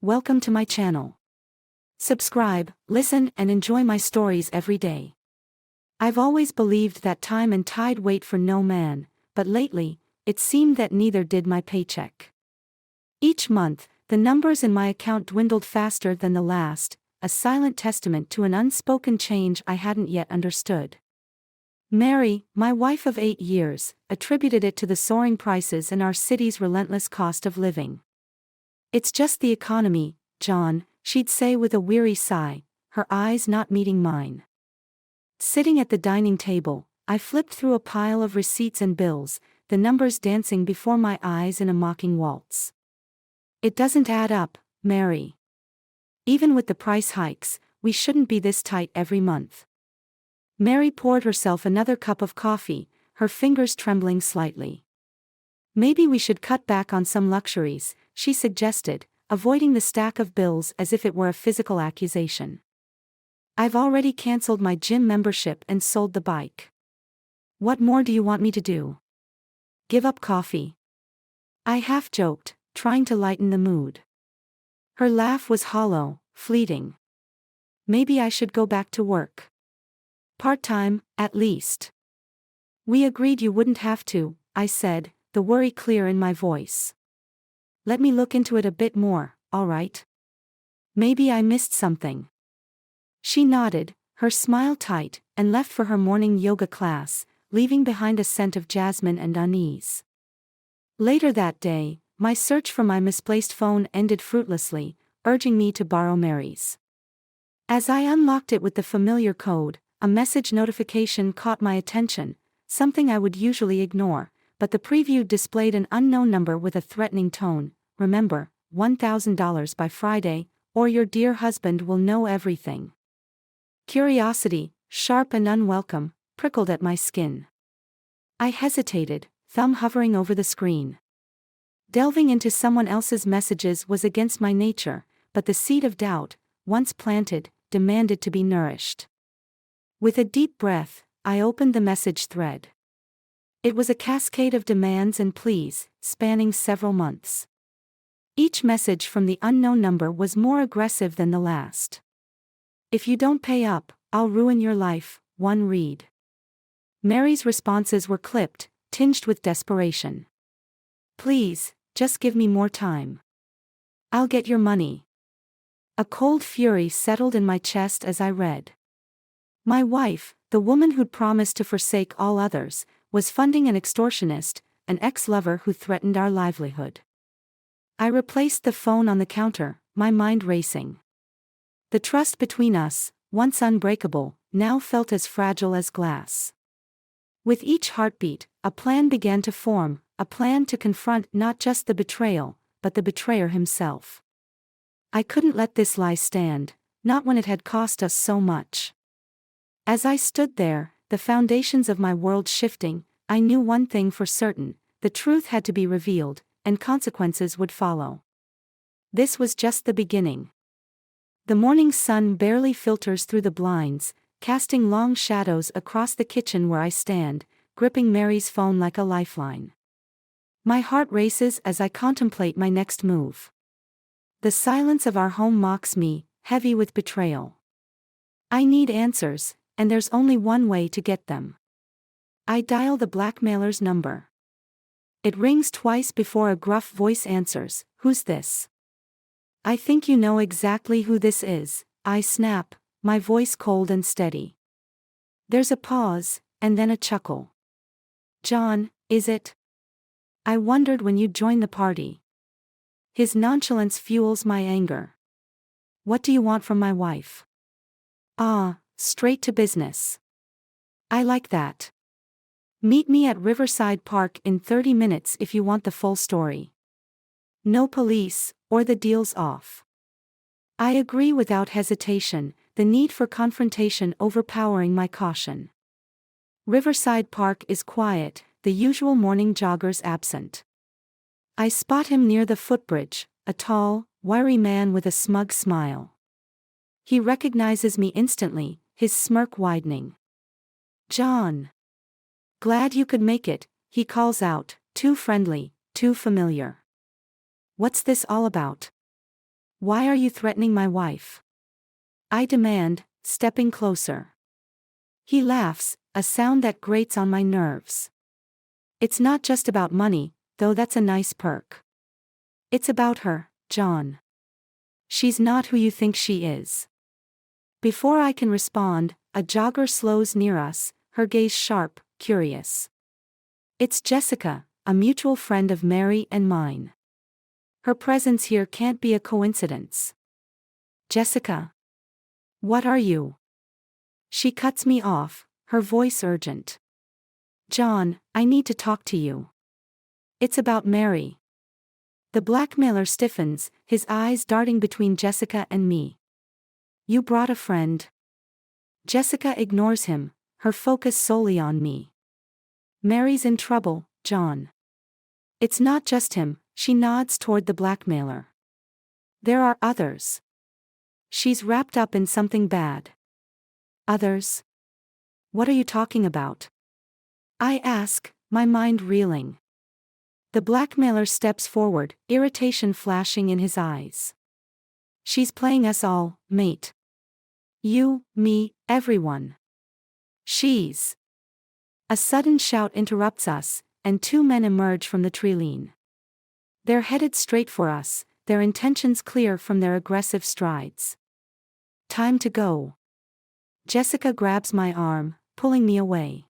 Welcome to my channel. Subscribe, listen, and enjoy my stories every day. I've always believed that time and tide wait for no man, but lately, it seemed that neither did my paycheck. Each month, the numbers in my account dwindled faster than the last, a silent testament to an unspoken change I hadn't yet understood. Mary, my wife of 8 years, attributed it to the soaring prices and our city's relentless cost of living. "It's just the economy, John," she'd say with a weary sigh, her eyes not meeting mine. Sitting at the dining table, I flipped through a pile of receipts and bills, the numbers dancing before my eyes in a mocking waltz. "It doesn't add up, Mary. Even with the price hikes, we shouldn't be this tight every month." Mary poured herself another cup of coffee, her fingers trembling slightly. "Maybe we should cut back on some luxuries," she suggested, avoiding the stack of bills as if it were a physical accusation. "I've already cancelled my gym membership and sold the bike. What more do you want me to do? Give up coffee?" I half joked, trying to lighten the mood. Her laugh was hollow, fleeting. "Maybe I should go back to work. Part-time, at least." "We agreed you wouldn't have to," I said, the worry clear in my voice. "Let me look into it a bit more, all right? Maybe I missed something." She nodded, her smile tight, and left for her morning yoga class, leaving behind a scent of jasmine and unease. Later that day, my search for my misplaced phone ended fruitlessly, urging me to borrow Mary's. As I unlocked it with the familiar code, a message notification caught my attention, something I would usually ignore, but the preview displayed an unknown number with a threatening tone. "Remember, $1,000 by Friday, or your dear husband will know everything." Curiosity, sharp and unwelcome, prickled at my skin. I hesitated, thumb hovering over the screen. Delving into someone else's messages was against my nature, but the seed of doubt, once planted, demanded to be nourished. With a deep breath, I opened the message thread. It was a cascade of demands and pleas, spanning several months. Each message from the unknown number was more aggressive than the last. "If you don't pay up, I'll ruin your life," one read. Mary's responses were clipped, tinged with desperation. "Please, just give me more time. I'll get your money." A cold fury settled in my chest as I read. My wife, the woman who'd promised to forsake all others, was funding an extortionist, an ex-lover who threatened our livelihood. I replaced the phone on the counter, my mind racing. The trust between us, once unbreakable, now felt as fragile as glass. With each heartbeat, a plan began to form, a plan to confront not just the betrayal, but the betrayer himself. I couldn't let this lie stand, not when it had cost us so much. As I stood there, the foundations of my world shifting, I knew one thing for certain: the truth had to be revealed, and consequences would follow. This was just the beginning. The morning sun barely filters through the blinds, casting long shadows across the kitchen where I stand, gripping Mary's phone like a lifeline. My heart races as I contemplate my next move. The silence of our home mocks me, heavy with betrayal. I need answers, and there's only one way to get them. I dial the blackmailer's number. It rings twice before a gruff voice answers. "Who's this?" "I think you know exactly who this is," I snap, my voice cold and steady. There's a pause, and then a chuckle. "John, is it? I wondered when you'd join the party." His nonchalance fuels my anger. "What do you want from my wife?" "Ah, straight to business. I like that. Meet me at Riverside Park in 30 minutes if you want the full story. No police, or the deal's off." I agree without hesitation, the need for confrontation overpowering my caution. Riverside Park is quiet, the usual morning joggers absent. I spot him near the footbridge, a tall, wiry man with a smug smile. He recognizes me instantly, his smirk widening. "John. Glad you could make it," he calls out, too friendly, too familiar. "What's this all about?" Why are you threatening my wife? I demand, stepping closer. He laughs, a sound that grates on my nerves. It's not just about money, though that's a nice perk. It's about her, John. She's not who you think she is. Before I can respond, a jogger slows near us, her gaze sharp, curious. It's Jessica, a mutual friend of Mary and mine. Her presence here can't be a coincidence. Jessica. What are you? She cuts me off, her voice urgent. John, I need to talk to you. It's about Mary. The blackmailer stiffens, his eyes darting between Jessica and me. You brought a friend. Jessica ignores him, her focus solely on me. Mary's in trouble, John. It's not just him, she nods toward the blackmailer. There are others. She's wrapped up in something bad. Others? What are you talking about? I ask, my mind reeling. The blackmailer steps forward, irritation flashing in his eyes. She's playing us all, mate. You, me, everyone. She's. A sudden shout interrupts us, and two men emerge from the treeline. They're headed straight for us, their intentions clear from their aggressive strides. Time to go. Jessica grabs my arm, pulling me away.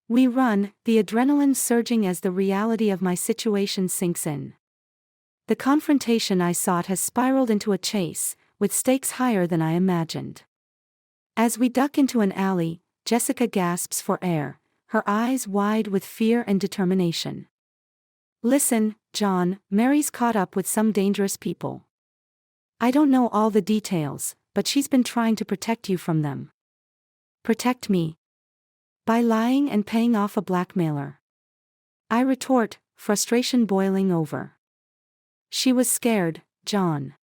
We run, the adrenaline surging as the reality of my situation sinks in. The confrontation I sought has spiraled into a chase, with stakes higher than I imagined. As we duck into an alley, Jessica gasps for air, her eyes wide with fear and determination. Listen, John, Mary's caught up with some dangerous people. I don't know all the details, but she's been trying to protect you from them. Protect me? By lying and paying off a blackmailer. I retort, frustration boiling over. She was scared, John.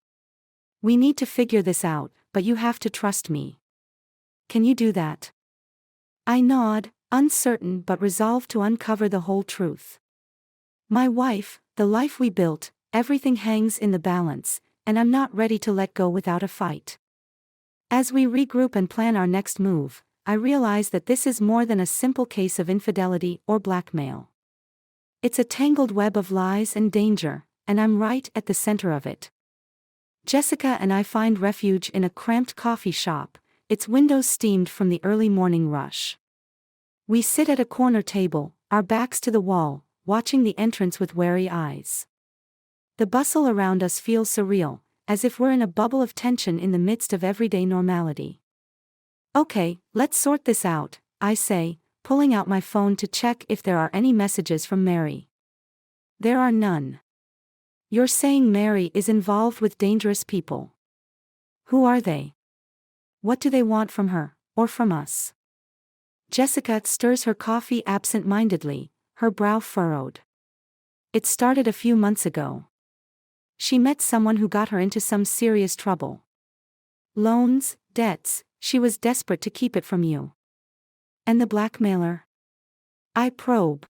We need to figure this out, but you have to trust me. Can you do that? I nod, uncertain but resolved to uncover the whole truth. My wife, the life we built, everything hangs in the balance, and I'm not ready to let go without a fight. As we regroup and plan our next move, I realize that this is more than a simple case of infidelity or blackmail. It's a tangled web of lies and danger, and I'm right at the center of it. Jessica and I find refuge in a cramped coffee shop, its windows steamed from the early morning rush. We sit at a corner table, our backs to the wall, watching the entrance with wary eyes. The bustle around us feels surreal, as if we're in a bubble of tension in the midst of everyday normality. Okay, let's sort this out, I say, pulling out my phone to check if there are any messages from Mary. There are none. You're saying Mary is involved with dangerous people. Who are they? What do they want from her, or from us? Jessica stirs her coffee absent-mindedly, her brow furrowed. It started a few months ago. She met someone who got her into some serious trouble. Loans, debts, she was desperate to keep it from you. And the blackmailer? I probe.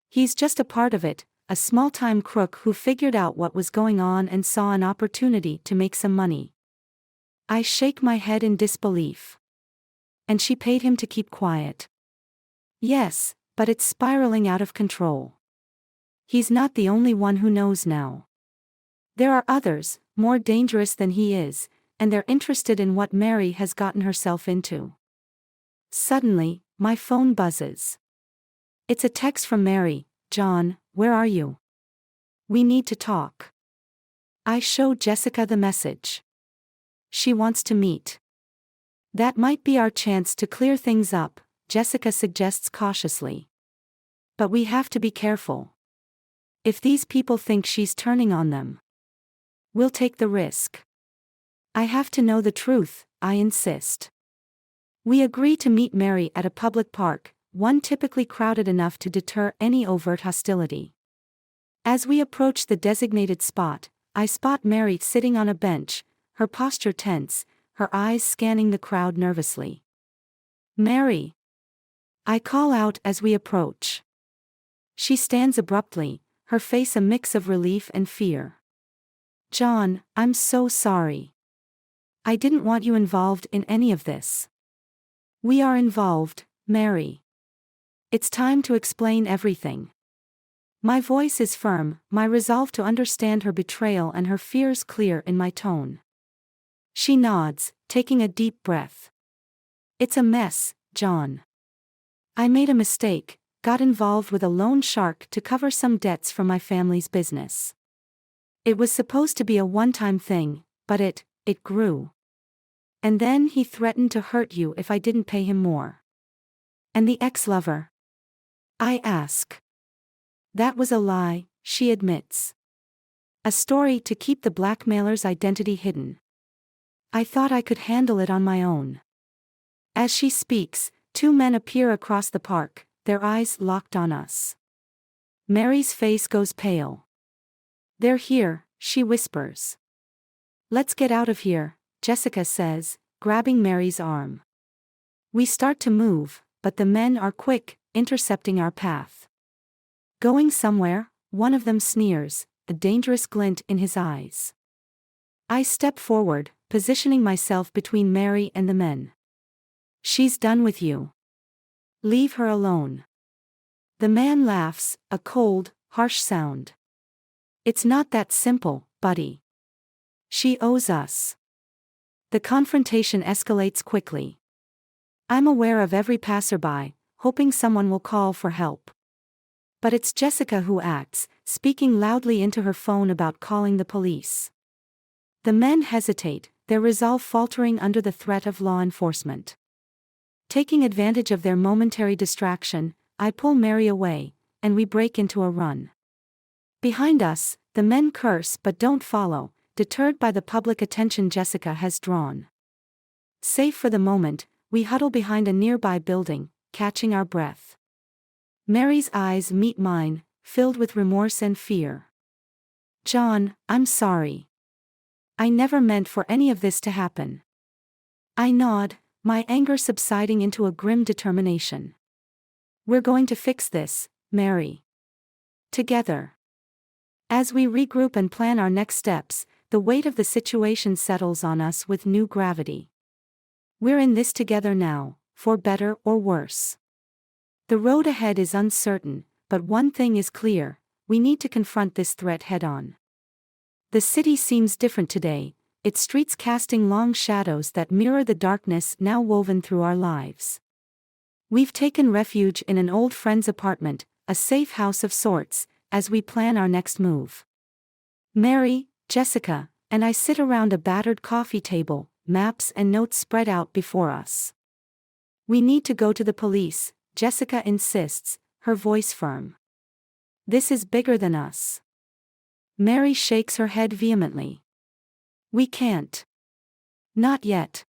He's just a part of it, a small-time crook who figured out what was going on and saw an opportunity to make some money. I shake my head in disbelief. And she paid him to keep quiet. Yes, but it's spiraling out of control. He's not the only one who knows now. There are others, more dangerous than he is, and they're interested in what Mary has gotten herself into. Suddenly, my phone buzzes. It's a text from Mary. John, where are you? We need to talk. I show Jessica the message. She wants to meet. That might be our chance to clear things up, Jessica suggests cautiously. But we have to be careful. If these people think she's turning on them, we'll take the risk. I have to know the truth, I insist. We agree to meet Mary at a public park, one typically crowded enough to deter any overt hostility. As we approach the designated spot, I spot Mary sitting on a bench, her posture tense, her eyes scanning the crowd nervously. Mary! I call out as we approach. She stands abruptly, her face a mix of relief and fear. John, I'm so sorry. I didn't want you involved in any of this. We are involved, Mary. It's time to explain everything. My voice is firm, my resolve to understand her betrayal and her fears clear in my tone. She nods, taking a deep breath. It's a mess, John. I made a mistake, got involved with a loan shark to cover some debts from my family's business. It was supposed to be a one-time thing, but it grew. And then he threatened to hurt you if I didn't pay him more. And the ex-lover? I ask. That was a lie, she admits. A story to keep the blackmailer's identity hidden. I thought I could handle it on my own. As she speaks, two men appear across the park, their eyes locked on us. Mary's face goes pale. They're here, she whispers. Let's get out of here, Jessica says, grabbing Mary's arm. We start to move, but the men are quick, intercepting our path. Going somewhere, one of them sneers, a dangerous glint in his eyes. I step forward, positioning myself between Mary and the men. She's done with you. Leave her alone. The man laughs, a cold, harsh sound. It's not that simple, buddy. She owes us. The confrontation escalates quickly. I'm aware of every passerby, hoping someone will call for help. But it's Jessica who acts, speaking loudly into her phone about calling the police. The men hesitate, their resolve faltering under the threat of law enforcement. Taking advantage of their momentary distraction, I pull Mary away, and we break into a run. Behind us, the men curse but don't follow, deterred by the public attention Jessica has drawn. Safe for the moment, we huddle behind a nearby building, catching our breath. Mary's eyes meet mine, filled with remorse and fear. John, I'm sorry. I never meant for any of this to happen. I nod, my anger subsiding into a grim determination. We're going to fix this, Mary. Together. As we regroup and plan our next steps, the weight of the situation settles on us with new gravity. We're in this together now, for better or worse. The road ahead is uncertain, but one thing is clear, we need to confront this threat head-on. The city seems different today, its streets casting long shadows that mirror the darkness now woven through our lives. We've taken refuge in an old friend's apartment, a safe house of sorts, as we plan our next move. Mary, Jessica, and I sit around a battered coffee table, maps and notes spread out before us. We need to go to the police, Jessica insists, her voice firm. This is bigger than us. Mary shakes her head vehemently. We can't. Not yet.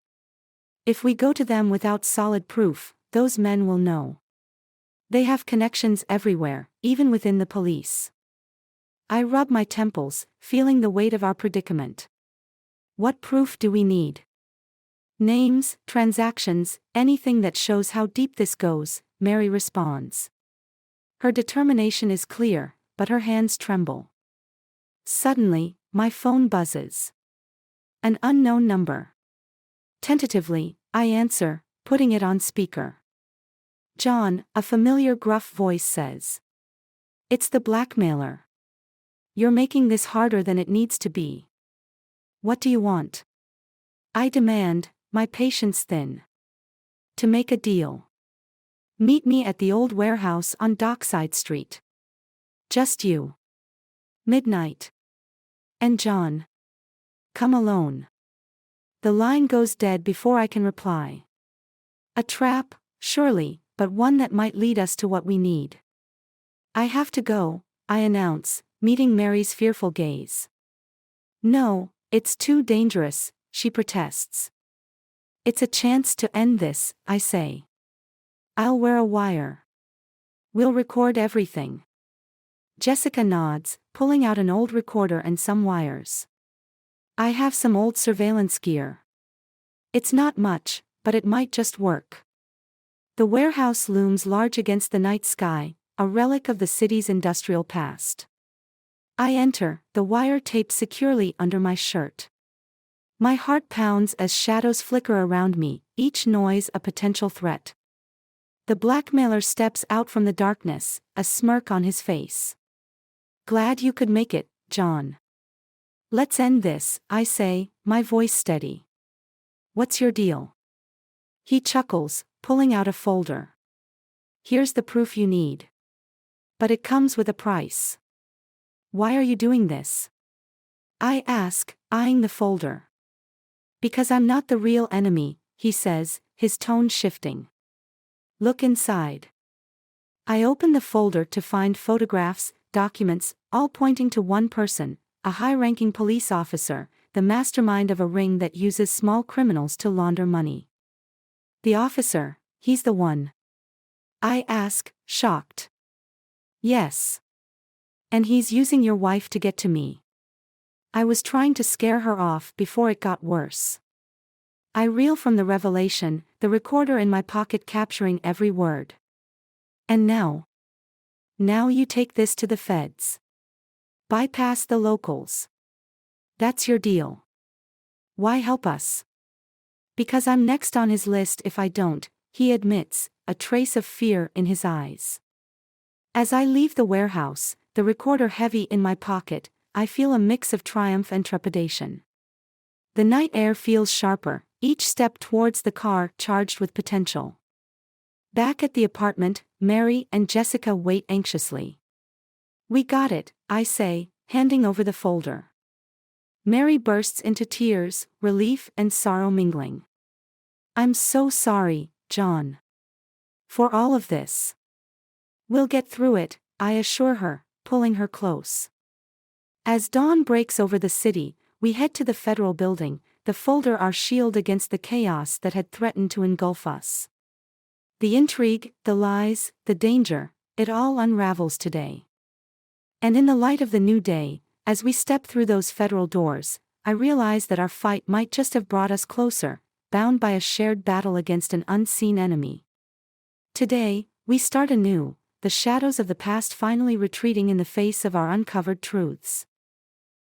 If we go to them without solid proof, those men will know. They have connections everywhere, even within the police. I rub my temples, feeling the weight of our predicament. What proof do we need? Names, transactions, anything that shows how deep this goes, Mary responds. Her determination is clear, but her hands tremble. Suddenly, my phone buzzes. An unknown number. Tentatively, I answer, putting it on speaker. John, a familiar gruff voice says. It's the blackmailer. You're making this harder than it needs to be. What do you want? I demand, my patience thin. To make a deal. Meet me at the old warehouse on Dockside Street. Just you. Midnight. And John. Come alone. The line goes dead before I can reply. A trap, surely, but one that might lead us to what we need. I have to go, I announce, meeting Mary's fearful gaze. No, it's too dangerous, she protests. It's a chance to end this, I say. I'll wear a wire. We'll record everything. Jessica nods, pulling out an old recorder and some wires. I have some old surveillance gear. It's not much, but it might just work. The warehouse looms large against the night sky, a relic of the city's industrial past. I enter, the wire taped securely under my shirt. My heart pounds as shadows flicker around me, each noise a potential threat. The blackmailer steps out from the darkness, a smirk on his face. Glad you could make it, John. Let's end this, I say, my voice steady. What's your deal? He chuckles, pulling out a folder. Here's the proof you need. But it comes with a price. Why are you doing this? I ask, eyeing the folder. Because I'm not the real enemy, he says, his tone shifting. Look inside. I open the folder to find photographs, documents, all pointing to one person, a high-ranking police officer, the mastermind of a ring that uses small criminals to launder money. The officer, he's the one. I ask, shocked. Yes. And he's using your wife to get to me. I was trying to scare her off before it got worse. I reel from the revelation, the recorder in my pocket capturing every word. And now? Now you take this to the feds. Bypass the locals. That's your deal. Why help us? Because I'm next on his list if I don't, he admits, a trace of fear in his eyes. As I leave the warehouse, the recorder heavy in my pocket, I feel a mix of triumph and trepidation. The night air feels sharper, each step towards the car charged with potential. Back at the apartment, Mary and Jessica wait anxiously. We got it, I say, handing over the folder. Mary bursts into tears, relief and sorrow mingling. I'm so sorry, John. For all of this. We'll get through it, I assure her, pulling her close. As dawn breaks over the city, we head to the federal building, the folder our shield against the chaos that had threatened to engulf us. The intrigue, the lies, the danger, it all unravels today. And in the light of the new day, as we step through those federal doors, I realize that our fight might just have brought us closer, bound by a shared battle against an unseen enemy. Today, we start anew, the shadows of the past finally retreating in the face of our uncovered truths.